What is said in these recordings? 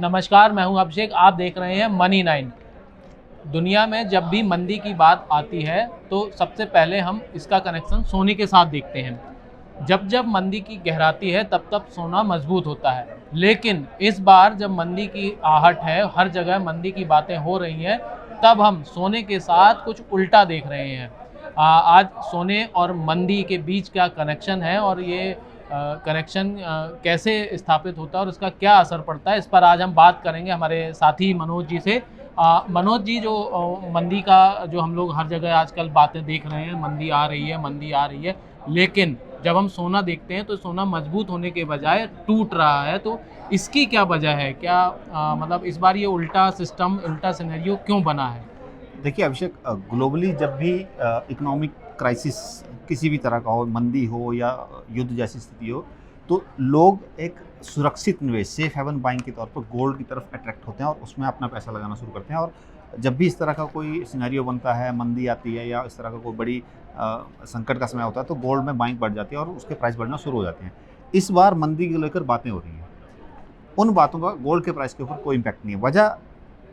नमस्कार, मैं हूं अभिषेक। आप देख रहे हैं मनी 9। दुनिया में जब भी मंदी की बात आती है तो सबसे पहले हम इसका कनेक्शन सोने के साथ देखते हैं। जब जब मंदी की गहराती है तब तब सोना मजबूत होता है, लेकिन इस बार जब मंदी की आहट है, हर जगह मंदी की बातें हो रही हैं, तब हम सोने के साथ कुछ उल्टा देख रहे हैं। आज सोने और मंदी के बीच क्या कनेक्शन है और ये कनेक्शन कैसे स्थापित होता है और उसका क्या असर पड़ता है, इस पर आज हम बात करेंगे हमारे साथी मनोज जी से। मनोज जी, जो मंदी का जो हम लोग हर जगह आजकल बातें देख रहे हैं, मंदी आ रही है, मंदी आ रही है, लेकिन जब हम सोना देखते हैं तो सोना मजबूत होने के बजाय टूट रहा है। तो इसकी क्या वजह है? क्या मतलब इस बार ये उल्टा सिस्टम, उल्टा सिनेरियो क्यों बना है? देखिए अभिषेक, ग्लोबली जब भी इकोनॉमिक क्राइसिस किसी भी तरह का हो, मंदी हो या युद्ध जैसी स्थिति हो, तो लोग एक सुरक्षित निवेश, सेफ हेवन बाइंग के तौर पर गोल्ड की तरफ अट्रैक्ट होते हैं और उसमें अपना पैसा लगाना शुरू करते हैं। और जब भी इस तरह का कोई सिनेरियो बनता है, मंदी आती है या इस तरह का कोई बड़ी संकट का समय होता है, तो गोल्ड में बाइंग बढ़ जाती है और उसके प्राइस बढ़ना शुरू हो जाते हैं। इस बार मंदी को लेकर बातें हो रही हैं, उन बातों का गोल्ड के प्राइस के ऊपर कोई इम्पैक्ट नहीं है। वजह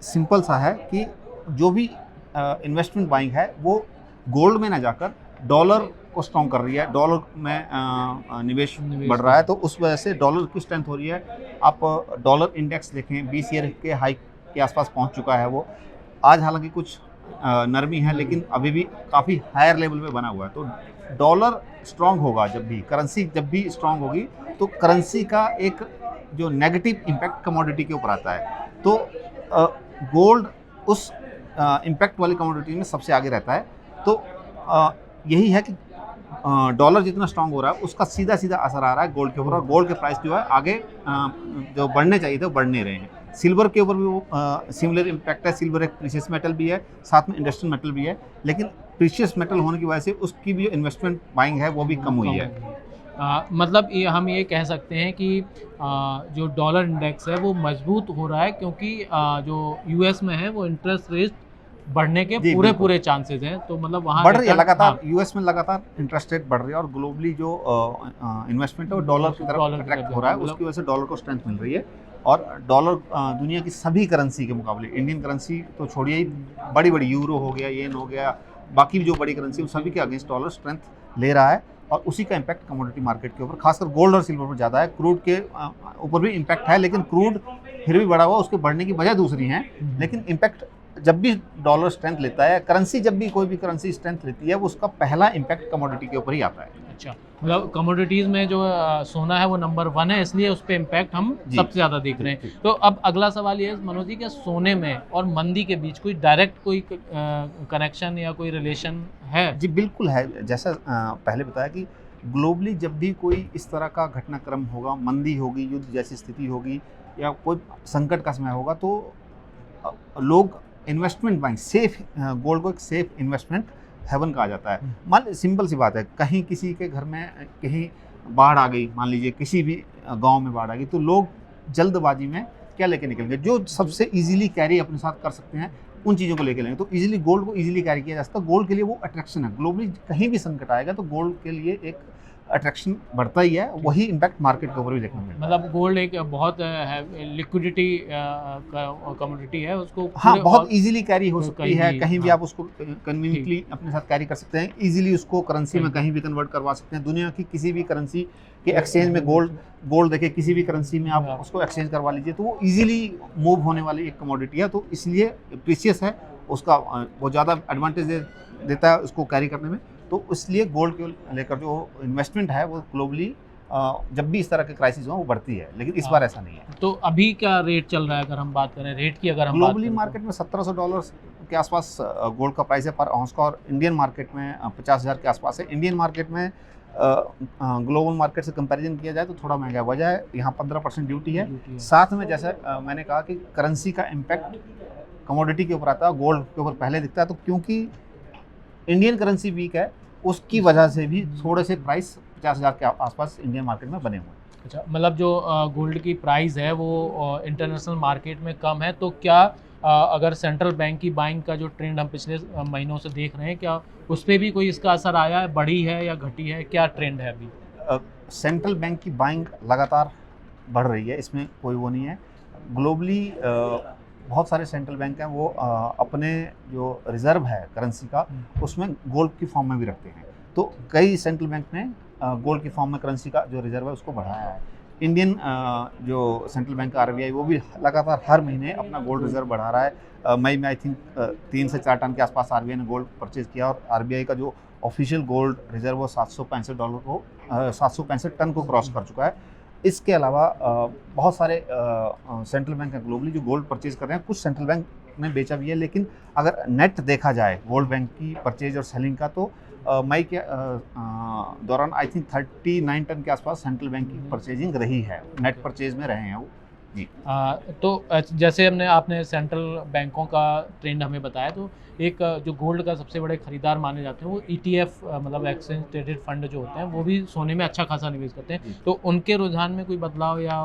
सिंपल सा है कि जो भी इन्वेस्टमेंट बाइंग है वो गोल्ड में ना जाकर डॉलर को स्ट्रॉन्ग कर रही है, डॉलर में निवेश बढ़ रहा है, तो उस वजह से डॉलर की स्ट्रेंथ हो रही है। आप डॉलर इंडेक्स देखें, 20 ईयर के हाई के आसपास पहुंच चुका है वो। आज हालांकि कुछ नरमी है, लेकिन अभी भी काफ़ी हायर लेवल पे बना हुआ है। तो डॉलर स्ट्रॉन्ग होगा, जब भी करेंसी जब भी स्ट्रॉन्ग होगी तो करेंसी का एक जो नेगेटिव इम्पैक्ट कमोडिटी के ऊपर आता है। तो गोल्ड उस इम्पैक्ट वाली कमोडिटी में सबसे आगे रहता है। तो यही है कि डॉलर जितना स्ट्रांग हो रहा है उसका सीधा सीधा असर आ रहा है गोल्ड के ऊपर, और गोल्ड के प्राइस जो है आगे जो बढ़ने चाहिए थे वो बढ़ नहीं रहे हैं। सिल्वर के ऊपर भी वो सिमिलर इम्पैक्ट है। सिल्वर एक प्रीशियस मेटल भी है, साथ में इंडस्ट्रियल मेटल भी है, लेकिन प्रीशियस मेटल होने की वजह से उसकी भी जो इन्वेस्टमेंट बाइंग है वो भी कम हुई है। मतलब ये हम ये कह सकते हैं कि जो डॉलर इंडेक्स है वो मजबूत हो रहा है क्योंकि जो यूएस में है वो इंटरेस्ट रेट बढ़ने के पूरे चांसेस हैं। तो मतलब वहाँ बढ़ रही है लगातार। हाँ, यूएस में लगातार इंटरेस्ट रेट बढ़ रही है और ग्लोबली जो इन्वेस्टमेंट है वो डॉलर की तरफ अट्रैक्ट हो रहा है। उसकी वजह से डॉलर को स्ट्रेंथ मिल रही है। और डॉलर दुनिया की सभी करेंसी के मुकाबले, इंडियन करेंसी तो छोड़िए ही, बड़ी बड़ी यूरो हो गया, येन हो गया, बाकी जो बड़ी करेंसी उन सभी के अगेंस्ट डॉलर स्ट्रेंथ ले रहा है। और उसी का इम्पैक्ट कमोडिटी मार्केट के ऊपर, खासकर गोल्ड और सिल्वर पर ज़्यादा है। क्रूड के ऊपर भी इम्पैक्ट है, लेकिन क्रूड फिर भी बढ़ा हुआ, उसके बढ़ने की वजह दूसरी हैं। लेकिन इम्पैक्ट जब भी डॉलर स्ट्रेंथ लेता है, करेंसी जब भी कोई भी करेंसी स्ट्रेंथ लेती है, वो उसका पहला इम्पैक्ट कमोडिटी के ऊपर ही आता है। अच्छा, मतलब कमोडिटीज़ में जो सोना है वो नंबर 1 है, इसलिए उस पे इम्पैक्ट हम सबसे ज़्यादा देख रहे हैं। तो अब अगला सवाल ये है मनोज जी, क्या सोने में और मंदी के बीच कोई डायरेक्ट कोई कनेक्शन या कोई रिलेशन है? जी बिल्कुल है। जैसा पहले बताया कि ग्लोबली जब भी कोई इस तरह का घटनाक्रम होगा, मंदी होगी, युद्ध जैसी स्थिति होगी या कोई संकट का समय होगा, तो लोग इन्वेस्टमेंट बाइंग, सेफ गोल्ड को एक सेफ इन्वेस्टमेंट हेवन कहा जाता है। मान सिंपल सी बात है, कहीं किसी के घर में कहीं बाढ़ आ गई, मान लीजिए किसी भी गांव में बाढ़ आ गई, तो लोग जल्दबाजी में क्या लेके निकलेंगे? जो सबसे इजीली कैरी अपने साथ कर सकते हैं उन चीज़ों को लेके लेंगे। तो इजीली गोल्ड को इजीली कैरी किया जा सकता है। गोल्ड के लिए वो अट्रैक्शन है। ग्लोबली कहीं भी संकट आएगा तो गोल्ड के लिए एक अट्रैक्शन बढ़ता ही है। वही इम्पैक्ट मार्केट के ऊपर भी देखने को मिलता है। मतलब गोल्ड एक बहुत लिक्विडिटी कमोडिटी है, उसको हाँ, बहुत इजीली कैरी हो सकती है। कहीं भी आप उसको कन्वीनियंटली अपने साथ कैरी कर सकते हैं। इजीली उसको करेंसी में कहीं भी कन्वर्ट करवा सकते हैं। दुनिया की किसी भी करेंसी के एक्सचेंज में गोल्ड देखिए, किसी भी करेंसी में आप उसको एक्सचेंज करवा लीजिए, तो वो इजीली मूव होने वाली एक कमोडिटी है। तो इसलिए प्रीशियस है, उसका बहुत ज़्यादा एडवांटेज देता है उसको कैरी करने में। तो इसलिए गोल्ड को लेकर जो इन्वेस्टमेंट है वो ग्लोबली जब भी इस तरह के क्राइसिस हो वो बढ़ती है, लेकिन इस बार ऐसा नहीं है। तो अभी क्या रेट चल रहा है? अगर हम बात करें रेट की, अगर हम ग्लोबली मार्केट में $1700 के आसपास गोल्ड का प्राइस है पर आउंस का, और इंडियन मार्केट में 50,000 के आसपास है। इंडियन मार्केट में ग्लोबल मार्केट से कंपैरिजन किया जाए तो थोड़ा महंगा है। वजह है यहाँ 15% ड्यूटी है। साथ में जैसा मैंने कहा कि करेंसी का इम्पैक्ट कमोडिटी के ऊपर आता है, गोल्ड के ऊपर पहले दिखता है। तो क्योंकि इंडियन करेंसी वीक है, उसकी वजह से भी थोड़े से प्राइस 50,000 के आसपास इंडियन मार्केट में बने हुए हैं। अच्छा, मतलब जो गोल्ड की प्राइस है वो इंटरनेशनल मार्केट में कम है, तो क्या अगर सेंट्रल बैंक की बाइंग का जो ट्रेंड हम पिछले महीनों से देख रहे हैं, क्या उस पर भी कोई इसका असर आया है? बढ़ी है या घटी है? क्या ट्रेंड है अभी? सेंट्रल बैंक की बाइंग लगातार बढ़ रही है, इसमें कोई वो नहीं है। ग्लोबली बहुत सारे सेंट्रल बैंक हैं वो अपने जो रिज़र्व है करेंसी का उसमें गोल्ड की फॉर्म में भी रखते हैं। तो कई सेंट्रल बैंक ने गोल्ड की फॉर्म में करेंसी का जो रिज़र्व है उसको बढ़ाया है। इंडियन जो सेंट्रल बैंक का RBI वो भी लगातार हर महीने अपना गोल्ड रिज़र्व बढ़ा रहा है। मई में आई थिंक 3 से 4 टन के आसपास RBI ने गोल्ड परचेज़ किया और RBI का जो ऑफिशियल गोल्ड रिज़र्व वो $765 टन को क्रॉस कर चुका है। इसके अलावा बहुत सारे सेंट्रल बैंक हैं ग्लोबली जो गोल्ड परचेज़ कर रहे हैं। कुछ सेंट्रल बैंक ने बेचा भी है, लेकिन अगर नेट देखा जाए वर्ल्ड बैंक की परचेज और सेलिंग का तो मई के दौरान आई थिंक 39 टन के आसपास सेंट्रल बैंक की परचेजिंग रही है, नेट परचेज में रहे हैं वो जी। तो जैसे आपने सेंट्रल बैंकों का ट्रेंड हमें बताया, तो एक जो गोल्ड का सबसे बड़े खरीदार माने जाते हैं वो ETF मतलब एक्सचेंज ट्रेडेड फंड जो होते हैं वो भी सोने में अच्छा खासा निवेश करते हैं। तो उनके रुझान में कोई बदलाव या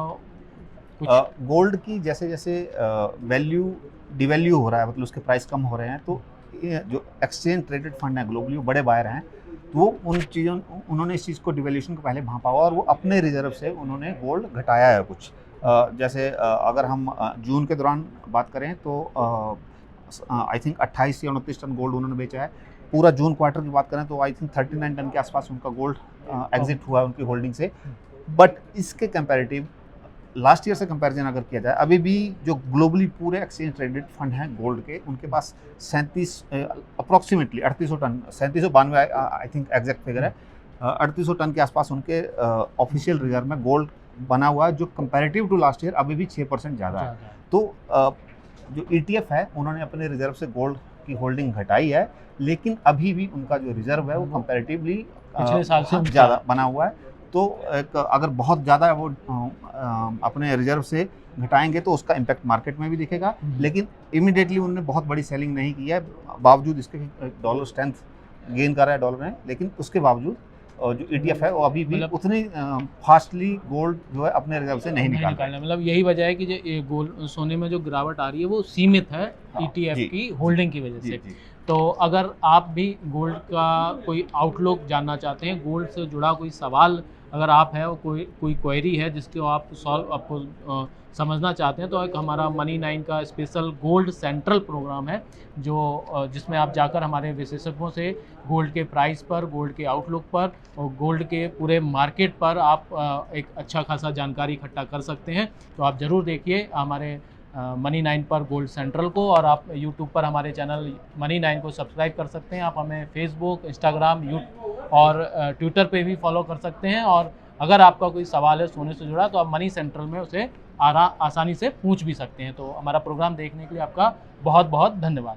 कुछ? गोल्ड की जैसे जैसे वैल्यू डिवैल्यू हो रहा है, मतलब उसके प्राइस कम हो रहे हैं, तो ये जो एक्सचेंज ट्रेडेड फंड है ग्लोबली वो बड़े बायर हैं, तो वो उन्होंने इस चीज़ को डिवैल्यूएशन को पहले भांपा हुआ और वो अपने रिजर्व से उन्होंने गोल्ड घटाया है कुछ। जैसे अगर हम जून के दौरान बात करें तो आई थिंक 28 या 29 टन गोल्ड उन्होंने बेचा है। पूरा जून क्वार्टर की बात करें तो आई थिंक 39 टन के आसपास उनका गोल्ड एग्जिट हुआ है उनकी होल्डिंग से। बट इसके कंपैरेटिव लास्ट ईयर से कंपैरिजन अगर किया जाए, अभी भी जो ग्लोबली पूरे एक्सचेंज ट्रेडेड फंड हैं गोल्ड के, उनके पास 37 approximately 3800 tonne, 3792 I think exact figure है, 3800 टन के आसपास उनके ऑफिशियल रिजर्व में गोल्ड बना हुआ है, जो कंपैरेटिव टू लास्ट ईयर अभी भी 6% ज़्यादा है। तो जो ETF है उन्होंने अपने रिजर्व से गोल्ड की होल्डिंग घटाई है, लेकिन अभी भी उनका जो रिजर्व है वो कंपैरेटिवली पिछले साल से ज़्यादा बना हुआ है। तो एक अगर बहुत ज़्यादा वो अपने रिजर्व से घटाएंगे तो उसका इम्पैक्ट मार्केट में भी दिखेगा, लेकिन इमीडिएटली उन्होंने बहुत बड़ी सेलिंग नहीं की है, बावजूद इसके डॉलर स्ट्रेंथ गेन कर रहा है डॉलर में, लेकिन उसके बावजूद जो ETF है वो अभी भी उतनी फास्टली गोल्ड जो है अपने रिजर्व से नहीं निकाल रहा है। मतलब यही वजह है कि जो ये गोल्ड सोने में जो गिरावट आ रही है वो सीमित है ETF की होल्डिंग की वजह से। तो अगर आप भी गोल्ड का कोई आउटलुक जानना चाहते हैं, गोल्ड से जुड़ा कोई सवाल अगर आप है, कोई क्वेरी है जिसको आपको समझना चाहते हैं, तो एक हमारा Money9 का स्पेशल गोल्ड सेंट्रल प्रोग्राम है जो जिसमें आप जाकर हमारे विशेषज्ञों से गोल्ड के प्राइस पर, गोल्ड के आउटलुक पर और गोल्ड के पूरे मार्केट पर आप एक अच्छा खासा जानकारी इकट्ठा कर सकते हैं। तो आप ज़रूर देखिए हमारे Money9 पर गोल्ड सेंट्रल को, और आप YouTube पर हमारे चैनल Money9 को सब्सक्राइब कर सकते हैं। आप हमें फेसबुक, इंस्टाग्राम, यूट्यूब और ट्विटर पे भी फॉलो कर सकते हैं। और अगर आपका कोई सवाल है सोने से जुड़ा तो आप मनी सेंट्रल में उसे आसानी से पूछ भी सकते हैं। तो हमारा प्रोग्राम देखने के लिए आपका बहुत बहुत धन्यवाद।